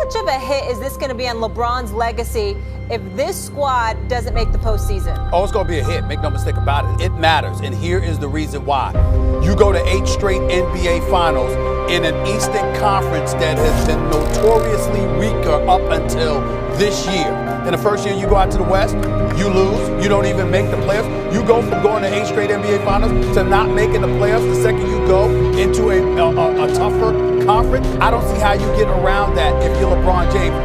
much of a hit is this going to be on LeBron's legacy if this squad doesn't make the postseason? Oh, it's going to be a hit. Make no mistake about it. It matters, and here is the reason why. You go to 8 straight NBA Finals in an Eastern Conference that has been notoriously weaker up until this year. In the first year you go out to the West, you lose, you don't even make the playoffs. You go from going to 8 straight NBA Finals to not making the playoffs the second you go into a tougher conference. I don't see how you get around that if you're LeBron James.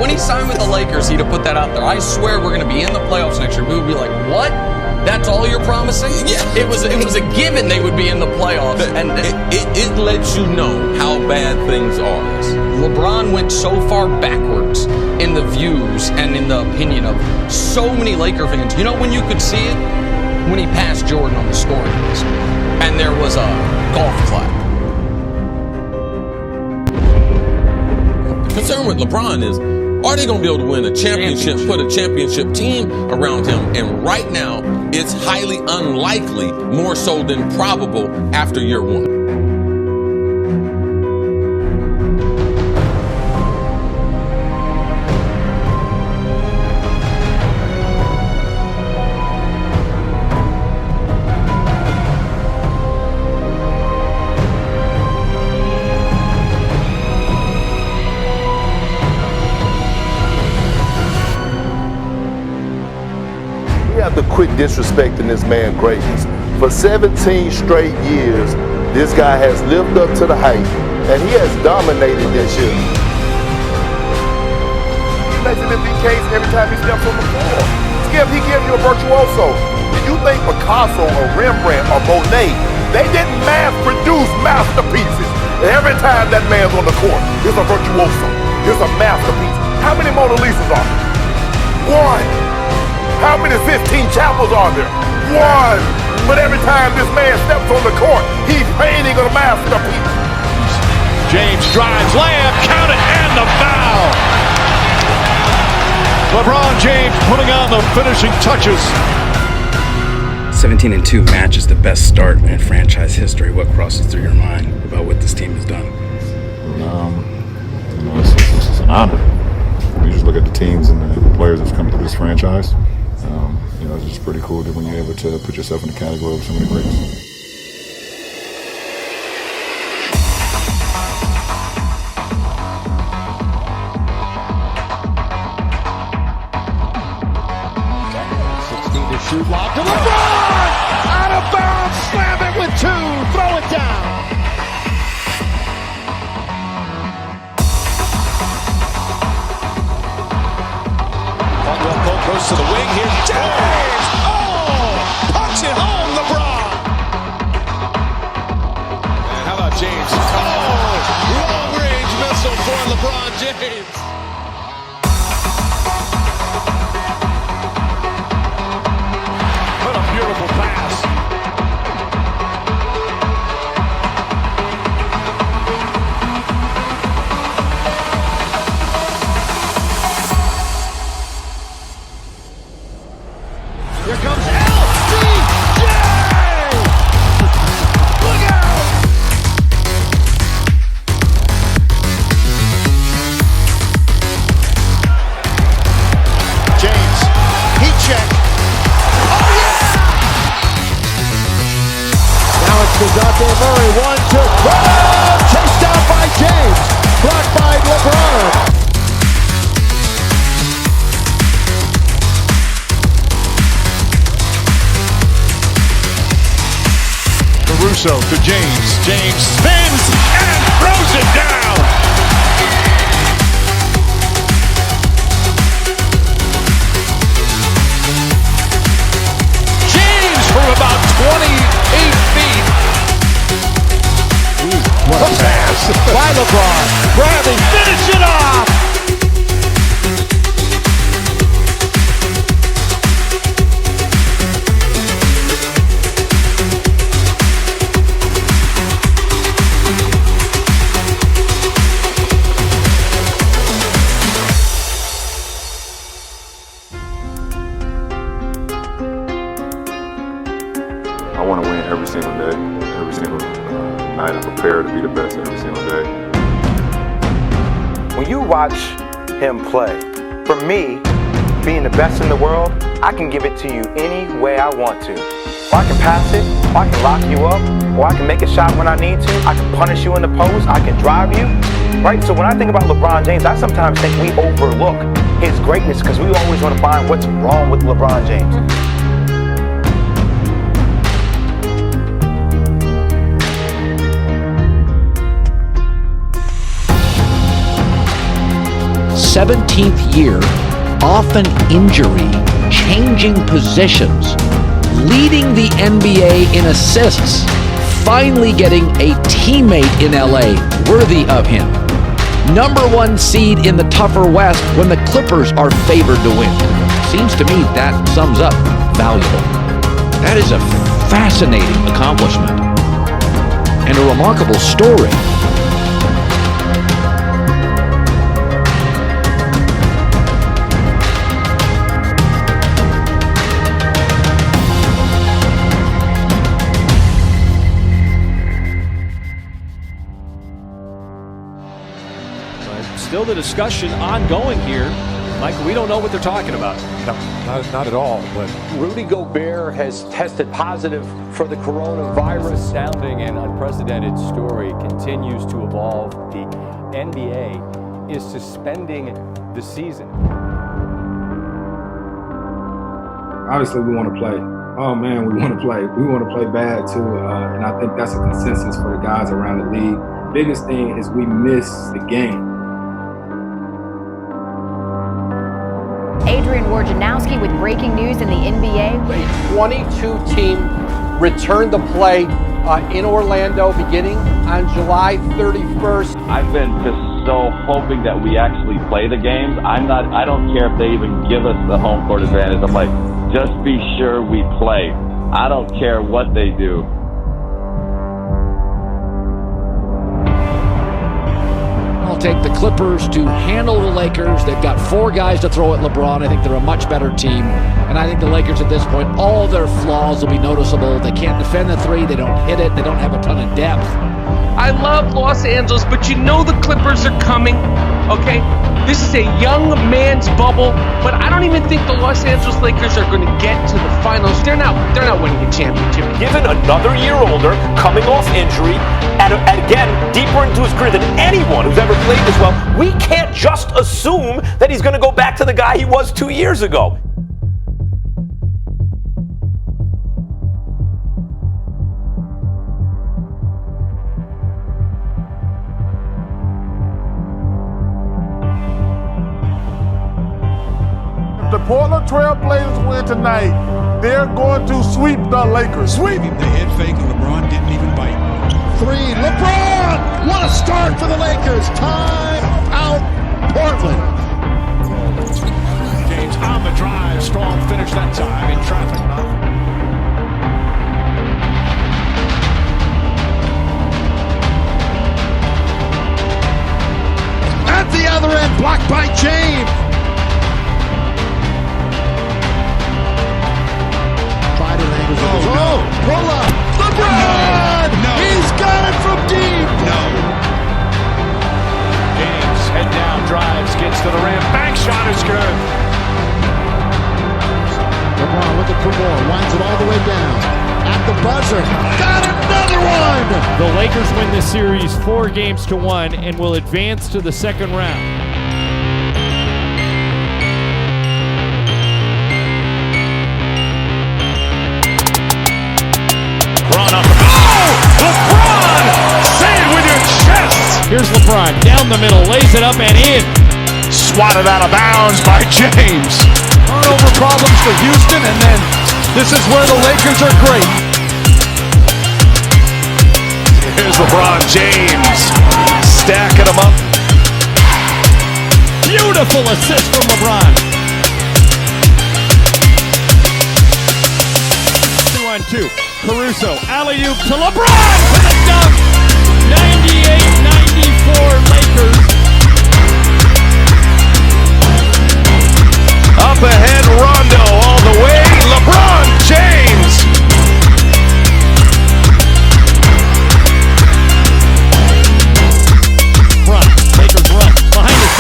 When he signed with the Lakers, he'd have put that out there. I swear we're going to be in the playoffs next year. We would be like, what? That's all you're promising? Yeah. It was a given they would be in the playoffs. And it lets you know how bad things are. LeBron went so far backwards in the views and in the opinion of so many Laker fans. You know when you could see it? When he passed Jordan on the scoring list. And there was a golf clap. The concern with LeBron is, are they going to be able to win a championship, put a championship team around him? And right now, it's highly unlikely, more so than probable, after year one. We have to quit disrespecting this man's greatness. For 17 straight years, this guy has lived up to the hype, and he has dominated this year. Imagine if he case every time he steps on the floor. Skip, he gives you a virtuoso. Do you think Picasso or Rembrandt or Monet, they didn't mass-produce masterpieces? Every time that man's on the court, it's a virtuoso. It's a masterpiece. How many Mona Lisas are there? One. How many 15 chapels are there? One. But every time this man steps on the court, he's painting a masterpiece. James drives, layup, count it, and the foul. LeBron James putting on the finishing touches. 17-2 matches the best start in franchise history. What crosses through your mind about what this team has done? It's an honor. You just look at the teams and the players that's come through this franchise. It's just pretty cool that when you're able to put yourself in the category of some of the greats. Shoot lock to LeBron! Out of bounds, slam it with 2, throw it down. Caldwell Pope goes to the wing here. James! Oh! Punch it home, LeBron! And how about James? Oh! Long-range missile for LeBron James. Beautiful pass. Here comes LBJ! Look out! James, heat check. To Dante Murray, 1-2, oh! Chased down by James, blocked by LeBron. Caruso to James, James spins and throws it down. James from about 28 feet. What a pass by LeBron. Bradley finish it off. I want to win every single day, every single night. I prepare to be the best every single day. when you watch him play, for me, being the best in the world, I can give it to you any way I want to. Or I can pass it, or I can lock you up, or I can make a shot when I need to. I can punish you in the post, I can drive you, right? So when I think about LeBron James, I sometimes think we overlook his greatness because we always want to find what's wrong with LeBron James. 17th year, often injury, changing positions, leading the NBA in assists, finally getting a teammate in LA worthy of him. #1 seed in the tougher West when the Clippers are favored to win. Seems to me that sums up valuable. That is a fascinating accomplishment and a remarkable story. Still the discussion ongoing here. Michael, we don't know what they're talking about. No, not at all. But Rudy Gobert has tested positive for the coronavirus. This astounding and unprecedented story continues to evolve. The NBA is suspending the season. Obviously, we want to play. Oh, man, we want to play. We want to play bad, too. And I think that's a consensus for the guys around the league. Biggest thing is we miss the game. Adrian Wojnarowski with breaking news in the NBA. A 22-team return to play in Orlando beginning on July 31st. I've been just so hoping that we actually play the games. I don't care if they even give us the home court advantage. I'm like, just be sure we play. I don't care what they do. I'll take the Clippers to handle the Lakers. They've got 4 guys to throw at LeBron. I think they're a much better team. And I think the Lakers at this point, all their flaws will be noticeable. They can't defend the 3. They don't hit it. They don't have a ton of depth. I love Los Angeles, but you know the Clippers are coming, okay? This is a young man's bubble, but I don't even think the Los Angeles Lakers are going to get to the finals. They're not winning a championship. Given another year older, coming off injury, and again, deeper into his career than anyone who's ever played this well, we can't just assume that he's going to go back to the guy he was 2 years ago. The Portland Trail Blazers win tonight, they're going to sweep the Lakers. Sweep! The head fake, and LeBron didn't even bite. 3, LeBron! What a start for the Lakers! Time out, Portland. James on the drive, strong finish that time in traffic. At the other end, blocked by James. Oh, pull up. LeBron! No. He's got it from deep. No. James, head down, drives, gets to the rim. Bank shot is good. LeBron looking for more. Winds it all the way down. At the buzzer. Got another one! The Lakers win this series 4-1 and will advance to the second round. Here's LeBron, down the middle, lays it up and in. Swatted out of bounds by James. Turnover problems for Houston, and then this is where the Lakers are great. Here's LeBron James, stacking them up. Beautiful assist from LeBron. 2-on-2, Caruso, alley-oop to LeBron for the dunk. 98-94 Lakers. Up ahead, Rondo all the way. LeBron James. Run. Lakers run. Behind the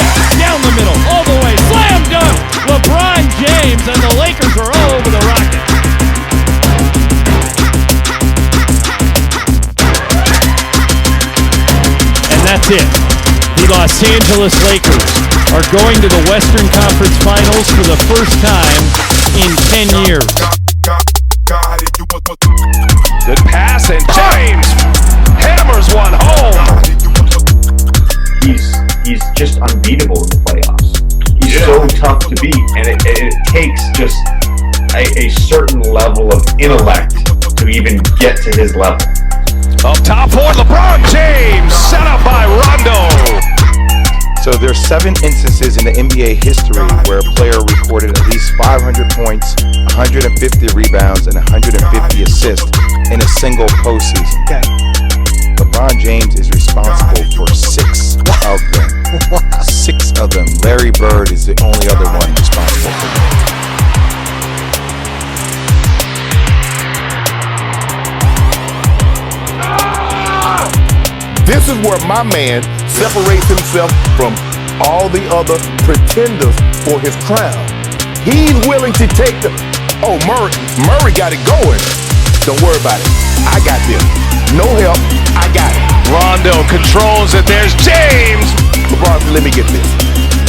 That's it. The Los Angeles Lakers are going to the Western Conference Finals for the first time in 10 years. Good pass, and James hammers one home. He's just unbeatable in the playoffs. He's so tough to beat, and it takes just a certain level of intellect to even get to his level. Up top for LeBron James, set up by Rondo. So there's 7 instances in the NBA history where a player recorded at least 500 points, 150 rebounds, and 150 assists in a single postseason. Okay. LeBron James is responsible for 6 of them. 6 of them. Larry Bird is the only other one responsible for them. This is where my man separates himself from all the other pretenders for his crown. He's willing to take the, oh, Murray got it going. Don't worry about it. I got this. No help. I got it. Rondo controls it. There's James. LeBron said, let me get this.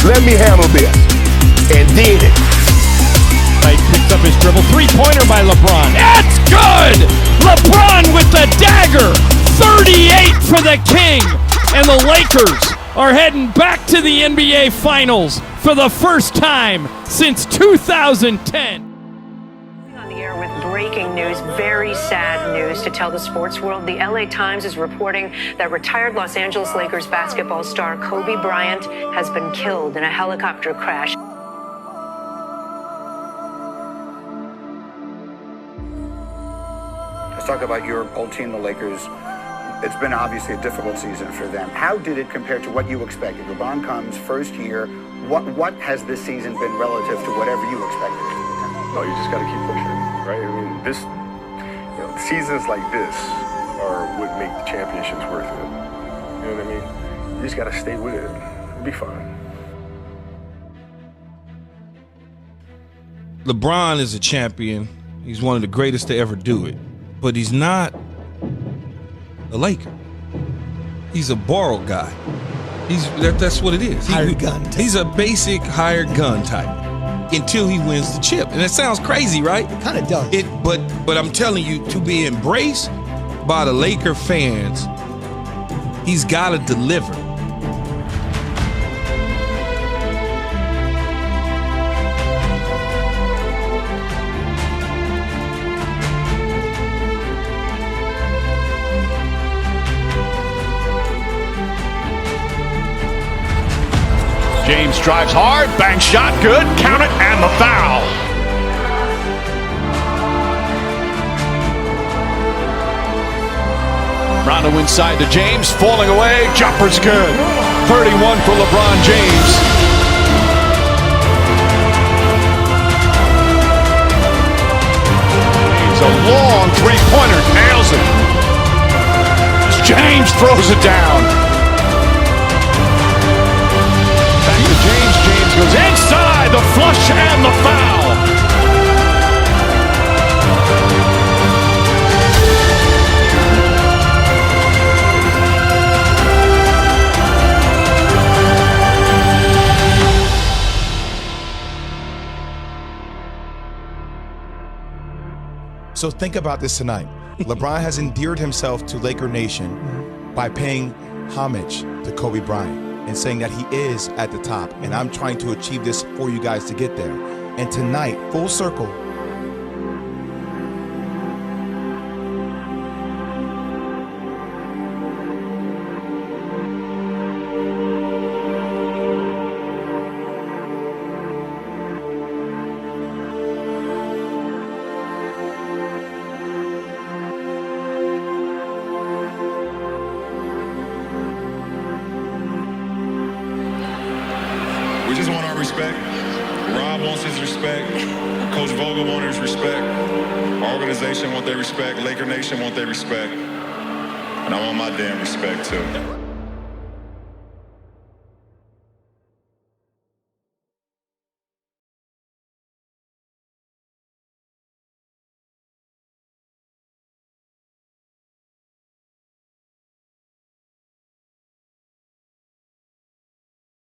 Let me handle this. And did it. He picks up his dribble. 3-pointer by LeBron. That's good! LeBron with the dagger. 38 for the King. And the Lakers are heading back to the NBA Finals for the first time since 2010. On the air with breaking news, very sad news to tell the sports world. The LA Times is reporting that retired Los Angeles Lakers basketball star Kobe Bryant has been killed in a helicopter crash. Let's talk about your old team, the Lakers. It's been obviously a difficult season for them. How did it compare to what you expected? LeBron comes first year. What has this season been relative to whatever you expected? No, you just got to keep pushing, right? I mean, seasons like this are what make the championships worth it. You know what I mean? You just got to stay with it. It'll be fine. LeBron is a champion. He's one of the greatest to ever do it. But he's not a Laker. He's a borrowed guy. That's what it is. Hired gun type. He's a basic hired gun type until he wins the chip. And it sounds crazy, right? It kind of does. But I'm telling you, to be embraced by the Laker fans, he's got to deliver. James drives hard, bank shot, good, count it, and the foul. Rondo inside to James, falling away, jumper's good. 31 for LeBron James. It's a long three-pointer, nails it. James throws it down. James goes inside, the flush and the foul. So think about this tonight. LeBron has endeared himself to Laker Nation by paying homage to Kobe Bryant and saying that he is at the top, and I'm trying to achieve this for you guys to get there. And tonight, full circle, We just want our respect. Rob wants his respect. Coach Vogel wants his respect. Our organization wants their respect. Laker Nation wants their respect. And I want my damn respect too.